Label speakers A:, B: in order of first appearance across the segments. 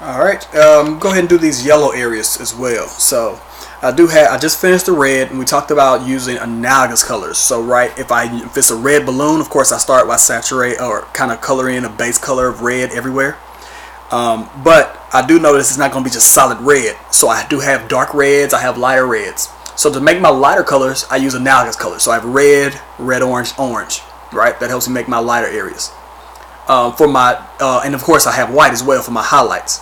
A: All right, go ahead and do these yellow areas as well. So I just finished the red, and we talked about using analogous colors. So right, if it's a red balloon, of course I start by saturate or kind of color in a base color of red everywhere. But I do notice it's not going to be just solid red. So I do have dark reds, I have lighter reds. So to make my lighter colors, I use analogous colors. So I have red, red, orange, orange. Right, that helps me make my lighter areas. And of course I have white as well for my highlights.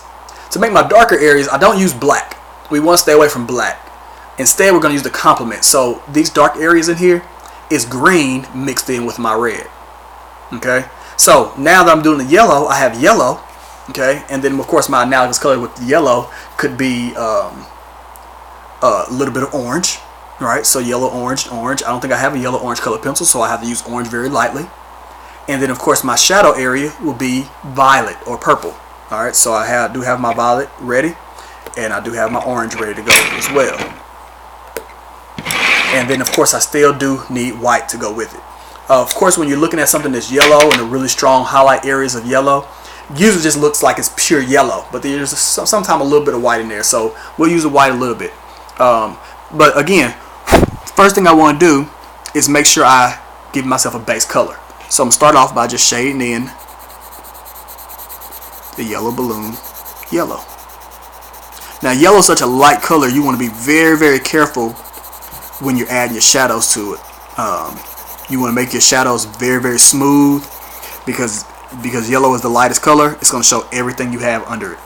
A: To make my darker areas, I don't use black. We want to stay away from black. Instead, we're going to use the complement. So these dark areas in here is green mixed in with my red. Okay. So now that I'm doing the yellow, I have yellow. Okay. And then of course my analogous color with the yellow could be a little bit of orange. Right. So yellow, orange, orange. I don't think I have a yellow orange color pencil, so I have to use orange very lightly. And then of course my shadow area will be violet or purple. Alright, so I do have my violet ready, and I do have my orange ready to go as well. And then of course I still do need white to go with it. Of course, when you're looking at something that's yellow and the really strong highlight areas of yellow, usually just looks like it's pure yellow, but there's sometimes a little bit of white in there, so we'll use the white a little bit. But again, first thing I want to do is make sure I give myself a base color. So I'm going to start off by just shading in the yellow balloon yellow. Now yellow is such a light color, you want to be very, very careful when you're adding your shadows to it. You want to make your shadows very, very smooth because yellow is the lightest color. It's going to show everything you have under it,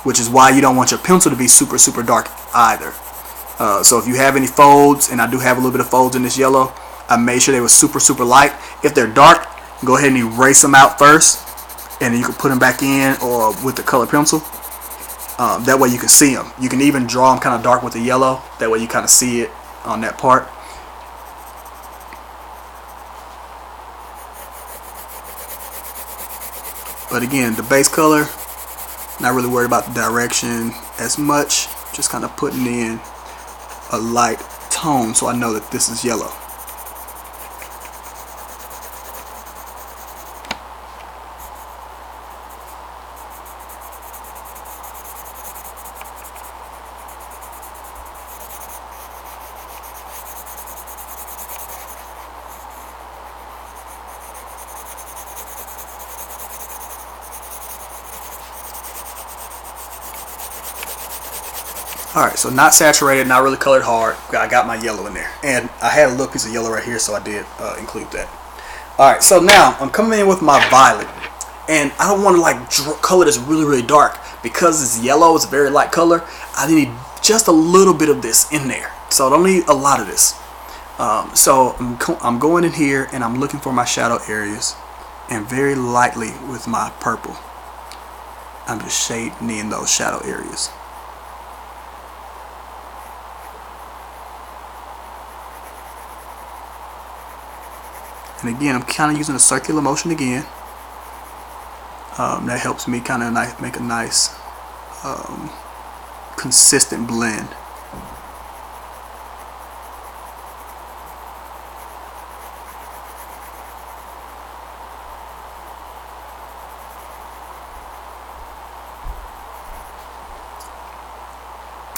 A: which is why you don't want your pencil to be super, super dark either. So if you have any folds, and I do have a little bit of folds in this yellow, I made sure they were super, super light. If they're dark, go ahead and erase them out first, and then you can put them back in or with the color pencil. That way you can see them. You can even draw them kind of dark with the yellow. That way you kind of see it on that part. But again, the base color, not really worried about the direction as much. Just kind of putting in a light tone so I know that this is yellow. Alright, so not saturated, not really colored hard. I got my yellow in there. And I had a little piece of yellow right here, so I did include that. Alright, so now I'm coming in with my violet. And I don't want to like color this really, really dark. Because it's yellow, it's a very light color. I need just a little bit of this in there. So I don't need a lot of this. So I'm going in here and I'm looking for my shadow areas. And very lightly with my purple, I'm just shading in those shadow areas. And again, I'm kind of using a circular motion again. That helps me kind of make a nice consistent blend.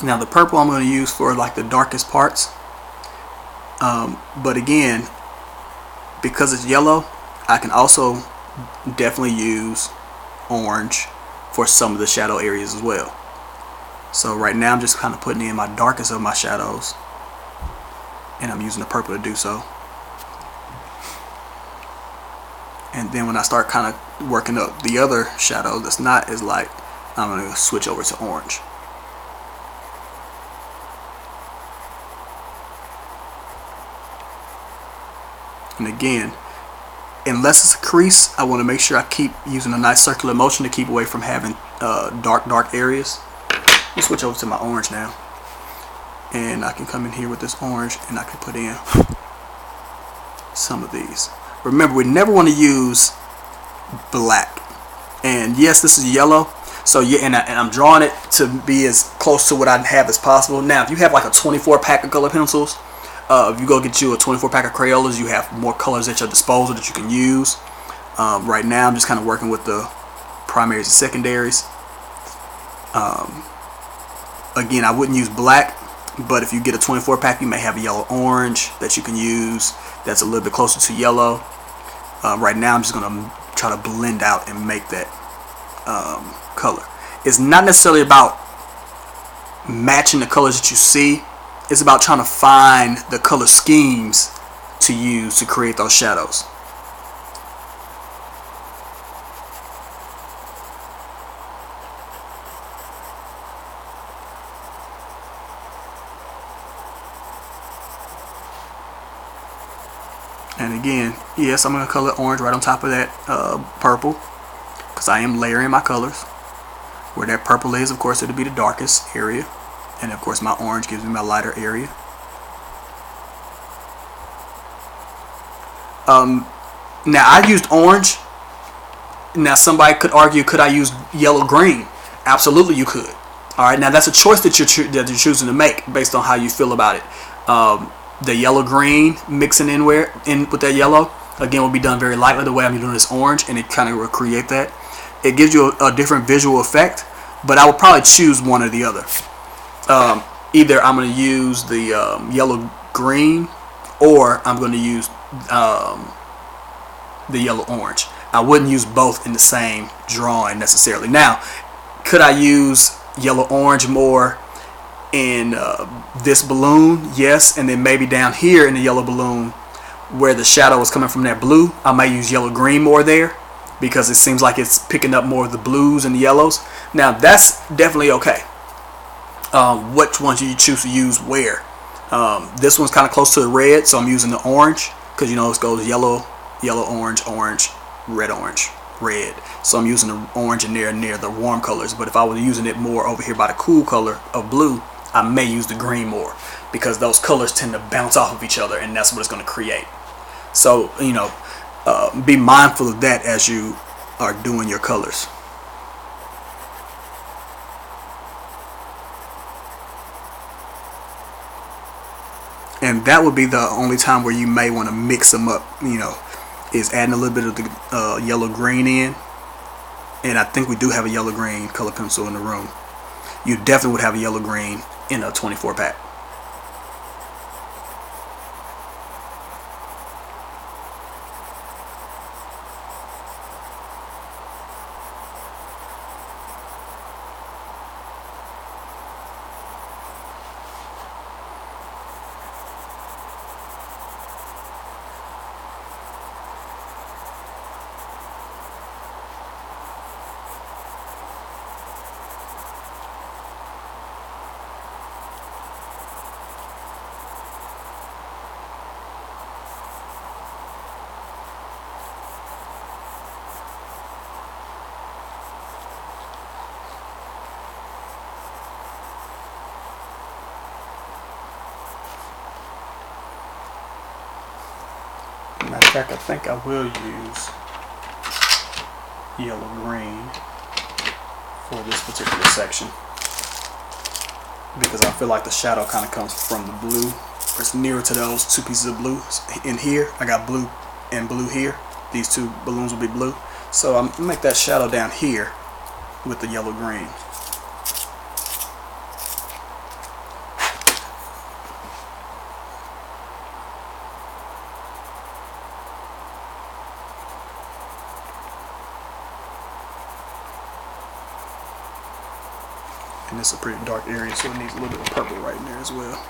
A: Now the purple I'm going to use for like the darkest parts. But again, because it's yellow, I can also definitely use orange for some of the shadow areas as well. So right now I'm just kind of putting in my darkest of my shadows, and I'm using the purple to do so. And then when I start kind of working up the other shadow that's not as light, I'm going to switch over to orange. And again, unless it's a crease, I want to make sure I keep using a nice circular motion to keep away from having dark areas. Let me switch over to my orange now. And I can come in here with this orange and I can put in some of these. Remember, we never want to use black. And yes, this is yellow. So yeah, and I'm drawing it to be as close to what I have as possible. Now, if you have like a 24 pack of color pencils, if you go get you a 24 pack of Crayolas, you have more colors at your disposal that you can use. Right now I'm just kind of working with the primaries and secondaries. Again, I wouldn't use black, but if you get a 24 pack, you may have a yellow orange that you can use that's a little bit closer to yellow. Right now I'm just going to try to blend out and make that color. It's not necessarily about matching the colors that you see. It's about trying to find the color schemes to use to create those shadows. And again, yes, I'm going to color orange right on top of that purple, because I am layering my colors. Where that purple is, of course, it'll be the darkest area. And of course, my orange gives me my lighter area. Now, I used orange. Now, somebody could argue, could I use yellow-green? Absolutely, you could. All right, now that's a choice that you're choosing to make based on how you feel about it. The yellow-green mixing in with that yellow, again, will be done very lightly the way I'm doing this orange, and it kind of will create that. It gives you a different visual effect, but I would probably choose one or the other. Either I'm going to use the yellow-green, or I'm going to use the yellow-orange. I wouldn't use both in the same drawing necessarily. Now, could I use yellow-orange more in this balloon? Yes, and then maybe down here in the yellow balloon where the shadow is coming from that blue, I may use yellow-green more there because it seems like it's picking up more of the blues and the yellows. Now, that's definitely okay. Which ones do you choose to use where? This one's kind of close to the red, so I'm using the orange because, you know, it goes yellow, yellow, orange, orange, orange, red. So I'm using the orange in there near the warm colors. But if I was using it more over here by the cool color of blue, I may use the green more because those colors tend to bounce off of each other, and that's what it's going to create. So, you know, be mindful of that as you are doing your colors. And that would be the only time where you may want to mix them up, you know, is adding a little bit of the yellow-green in. And I think we do have a yellow-green color pencil in the room. You definitely would have a yellow-green in a 24 pack. Matter of fact, I think I will use yellow-green for this particular section because I feel like the shadow kind of comes from the blue. It's nearer to those two pieces of blue in here. I got blue and blue here. These two balloons will be blue. So I'm gonna make that shadow down here with the yellow-green. And it's a pretty dark area, so it needs a little bit of purple right in there as well.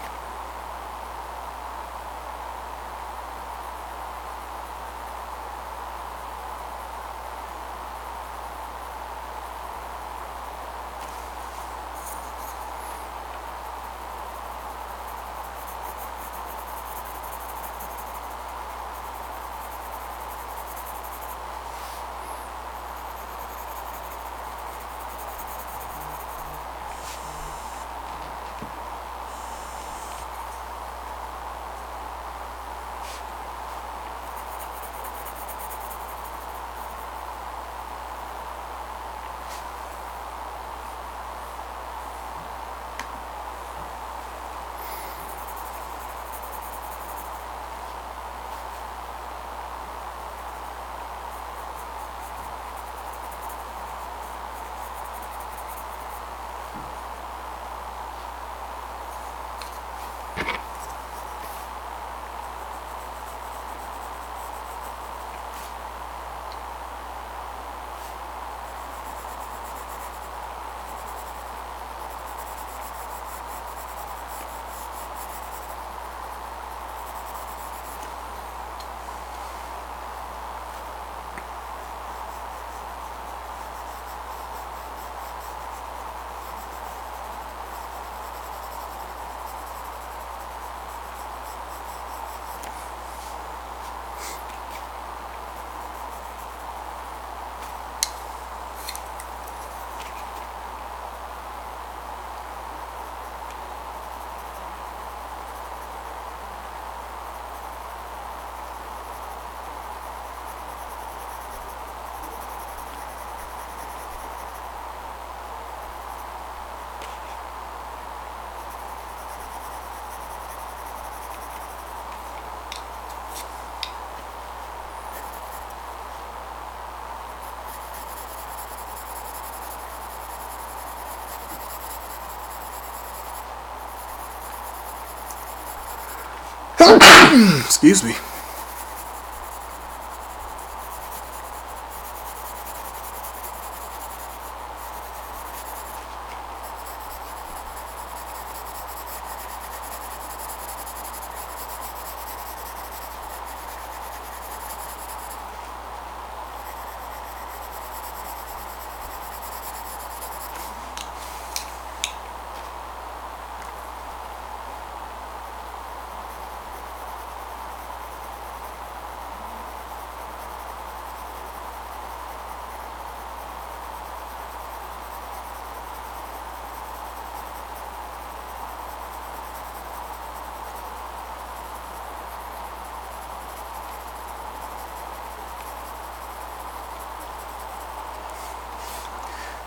A: Excuse me.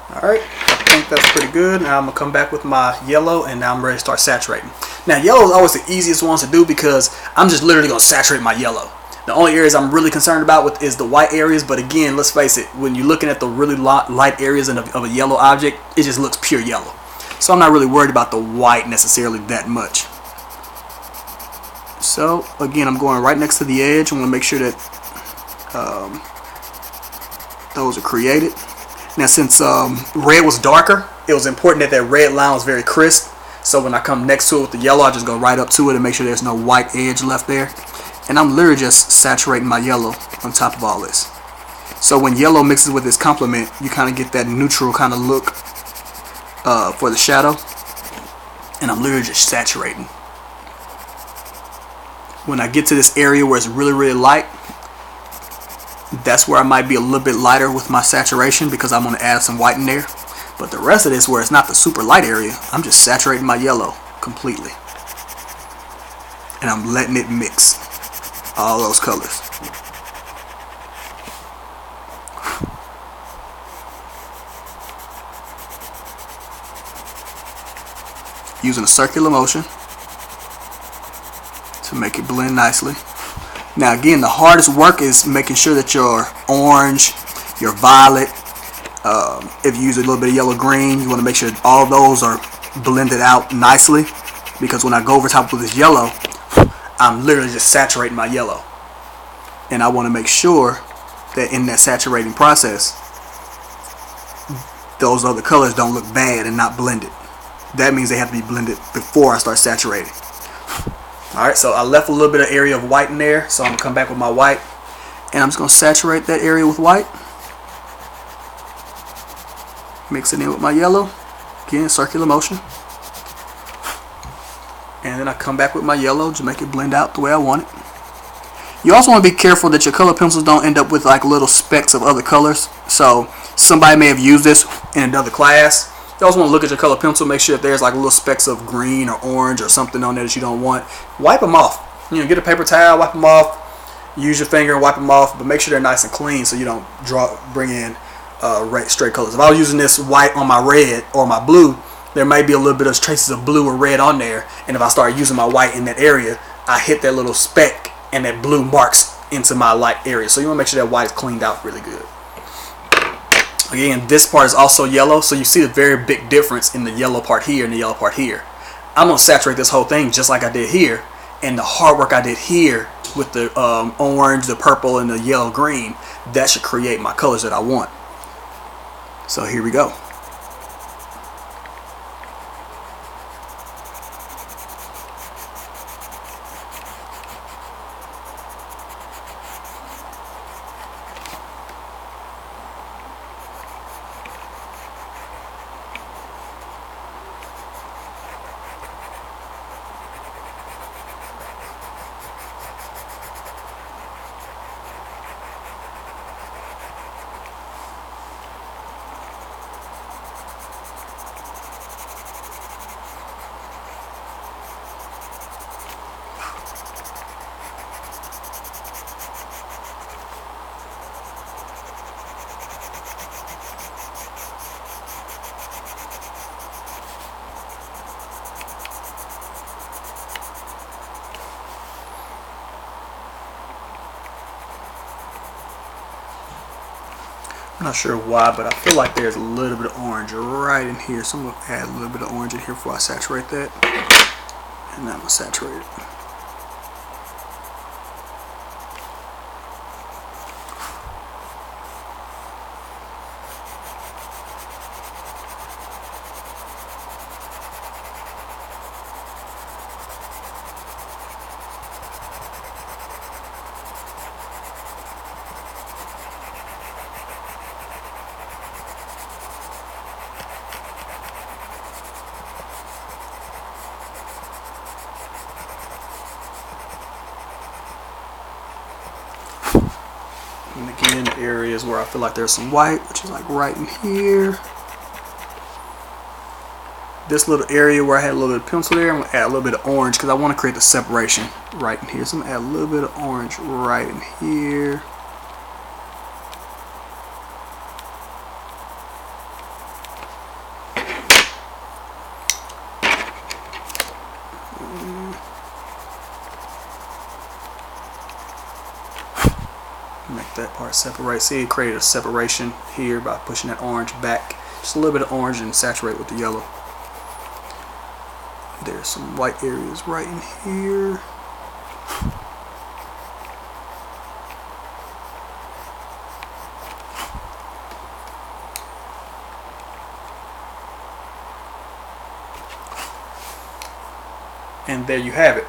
A: Alright, I think that's pretty good. Now I'm going to come back with my yellow, and now I'm ready to start saturating. Now yellow is always the easiest ones to do because I'm just literally going to saturate my yellow. The only areas I'm really concerned about with is the white areas, but again, let's face it, when you're looking at the really light areas of a yellow object, it just looks pure yellow. So I'm not really worried about the white necessarily that much. So again, I'm going right next to the edge. I want to make sure that those are created. Now since red was darker, it was important that that red line was very crisp. So when I come next to it with the yellow, I just go right up to it and make sure there's no white edge left there. And I'm literally just saturating my yellow on top of all this. So when yellow mixes with this complement, you kind of get that neutral kind of look for the shadow. And I'm literally just saturating. When I get to this area where it's really, really light, that's where I might be a little bit lighter with my saturation because I'm going to add some white in there. But the rest of this, where it's not the super light area, I'm just saturating my yellow completely. And I'm letting it mix all those colors. Using a circular motion to make it blend nicely. Now again, the hardest work is making sure that your orange, your violet, if you use a little bit of yellow green, you want to make sure all of those are blended out nicely, because when I go over top with this yellow, I'm literally just saturating my yellow. And I want to make sure that in that saturating process, those other colors don't look bad and not blended. That means they have to be blended before I start saturating. Alright, so I left a little bit of area of white in there, so I'm going to come back with my white, and I'm just going to saturate that area with white. Mix it in with my yellow. Again, circular motion. And then I come back with my yellow to make it blend out the way I want it. You also want to be careful that your color pencils don't end up with like little specks of other colors. So somebody may have used this in another class. You also want to look at your color pencil, make sure if there's like little specks of green or orange or something on there that you don't want. Wipe them off. You know, get a paper towel, wipe them off. Use your finger and wipe them off, but make sure they're nice and clean so you don't bring in straight colors. If I was using this white on my red or my blue, there might be a little bit of traces of blue or red on there, and if I start using my white in that area, I hit that little speck and that blue marks into my light area. So you want to make sure that white is cleaned out really good. Again, this part is also yellow, so you see the very big difference in the yellow part here and the yellow part here. I'm going to saturate this whole thing just like I did here, and the hard work I did here with the orange, the purple, and the yellow green, that should create my colors that I want. So here we go. I'm not sure why, but I feel like there's a little bit of orange right in here. So I'm going to add a little bit of orange in here before I saturate that. And then I'm going to saturate it. areas where I feel like there's some white, which is like right in here. This little area where I had a little bit of pencil there, I'm going to add a little bit of orange because I want to create the separation right in here. So I'm going to add a little bit of orange right in here. Make that part separate. See, it created a separation here by pushing that orange back. Just a little bit of orange and saturate with the yellow. There's some white areas right in here. And there you have it.